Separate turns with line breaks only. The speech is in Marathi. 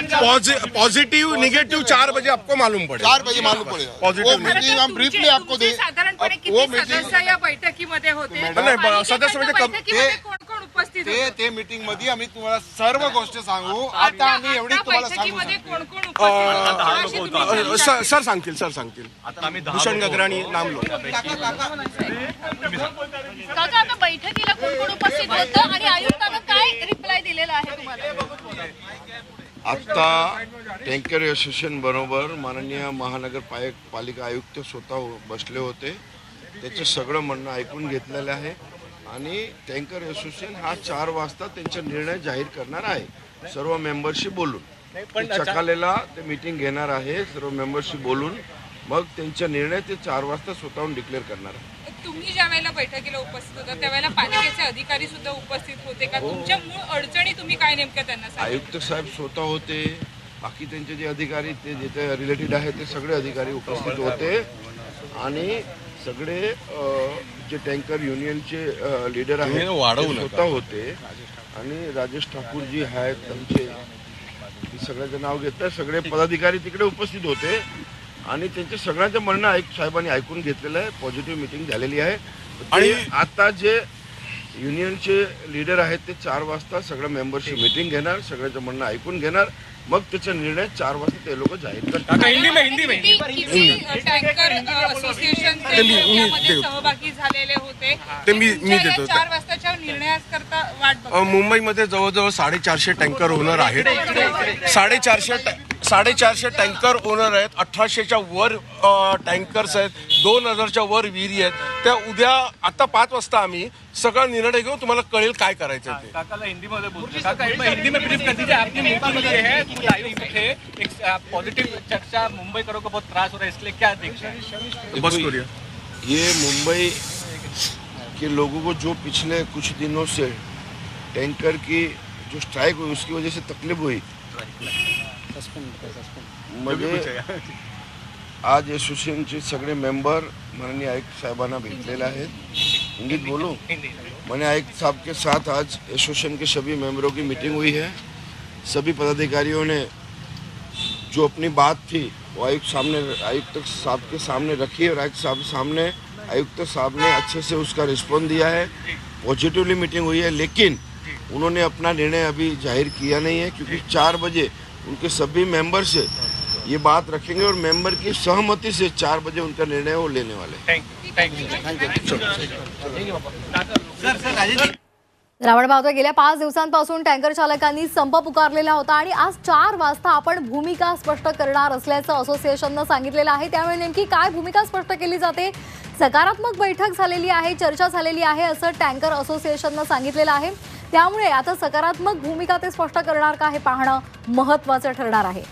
पॉजिटिव निगेटिव 4 बजे आपको मालूम पड़ेगा।
4 बजे मालूम पड़ेगा।
पॉझिटिव्ह
वो मीटिंग हम ब्रीफली आपको दे।
साधारणपणे
वो
किती सदस्य या बैठकीमध्ये होते?
नाही, सदस्य म्हणजे
बैठकीमध्ये कोण उपस्थित होते?
ते मीटिंग मध्ये आम्ही तुम्हाला सर्व गोष्टी सांगू। आता आम्ही एवढी तुम्हाला सांगू
बैठकीमध्ये कोण उपस्थित होते?
सर सांगतील भूषण गगराणी नाम लो।
काका आता बैठकीला कोण उपस्थित होतं आणि आयुक्तांना काय रिप्लाय दिलेला आहे तुम्हाला?
आता टँकर असोसिएशन बरोबर माननीय महानगरपालिका आयुक्त स्वतः बसले होते, त्याचं सगळं म्हणणं ऐकून घेतलेलं आहे आणि टँकर असोसिएशन हा 4 वाजता त्यांचा निर्णय जाहीर करणार आहे सर्व मेंबरशी बोलून। सकाळला ते मीटिंग घेणार आहे, सर्व मेंबरशी बोलून मग त्यांचा निर्णय ते 4 वाजता स्वतःहून डिक्लेअर करणार आहे।
तुम्ही ज्या वेळेला बैठकीला उपस्थित होता त्यावेळेला पालिकेचे अधिकारी सुद्धा उपस्थित होते का? तुमच्या मूळ अडचणी तुम्ही काय नेमक्या त्यांना सांगितलं?
आयुक्त साहेब स्वतः होते, बाकी त्यांचे जे अधिकारी ते जिथे रिलेटेड आहेत ते सगळे अधिकारी उपस्थित होते आणि सगळे जे टँकर युनियनचे लीडर आहेत ते स्वतः होते आणि राजेश ठाकूर जी आहेत त्यांचे सगळ्यांचं नाव घेतलं, सगळे पदाधिकारी तिकडे उपस्थित होते आणि त्यांचे सगळ्यांचं म्हणणं साहेबांनी ऐकून घेतलेलं आहे। पॉझिटिव्ह मीटिंग झालेली आहे आणि आता जे युनियनचे लीडर आहेत ते 4 वाजता सगळ्या मेंबरशी मीटिंग घेणार, सगळ्यांचं म्हणणं ऐकून घेणार, मग त्याचा निर्णय 4 वाजता ते लोक जाहीर करतात।
टँकर असोसिएशनचे सहभागी झालेले होते
ते मी देतो।
4 वाजताच्या निर्णयाकरता वाट बघतो।
मुंबईमध्ये जवळजवळ 450 टँकर ओनर आहेत। 450 टँकर ओनर आहेत, 1800च्या वर टँकर्स आहेत, 2000च्या वर विहिरी आहेत। त्या उद्या आता 5 वाजता आम्ही सगळा निर्णय घेऊ, तुम्हाला कळेल काय करायचं ते।
काकाला हिंदी मध्ये बोलते, काका हिंदी में ब्रीफ कर दीजिए। आपकी मीटिंग ये है कि आयुक्त थे, एक पॉजिटिव चर्चा मुंबई करो को बहुत त्रास हो रहा है, इसलिए क्या देख रहे हैं?
बस करिए।
ये मुंबई के लोगों को जो पिछले कुछ दिनों से टैंकर की जो स्ट्राइक हुई उसकी वजह से तकलीफ हुई, मुझे आज एसोसिएशनचे सगळे मेंबर माननीय आयुक्त साहबाना भेटलेले आहेत। हिंदीत बोलूं? मैंने आयुक्त साहब के साथ आज एसोसिएशन के सभी मेंबरों की मीटिंग हुई है। सभी पदाधिकारियों ने जो अपनी बात थी वो आयुक्त साहब के सामने रखी है और आयुक्त साहब ने अच्छे से उसका रिस्पॉन्स दिया है। पॉजिटिवली मीटिंग हुई है, लेकिन उन्होंने अपना निर्णय अभी जाहिर किया नहीं है क्योंकि 4 बजे उनके सभी मेंबर से ये बात रखेंगे और मेंबर की सहमति से 4 बजे उनका निर्णय वो लेने वाले हैं।
रावण पाहतोय गेल्या 5 दिवसांपासून टँकर चालकांनी संप पुकारलेला होता आणि आज 4 वाजता आपण भूमिका स्पष्ट करणार असल्याचं असोसिएशननं सांगितलेलं आहे। त्यामुळे नेमकी काय भूमिका स्पष्ट केली जाते? सकारात्मक बैठक झालेली आहे, चर्चा झालेली आहे असं टँकर असोसिएशननं सांगितलेलं आहे। त्यामुळे आता सकारात्मक भूमिका ते स्पष्ट करणार का हे पाहणं महत्त्वाचं ठरणार आहे।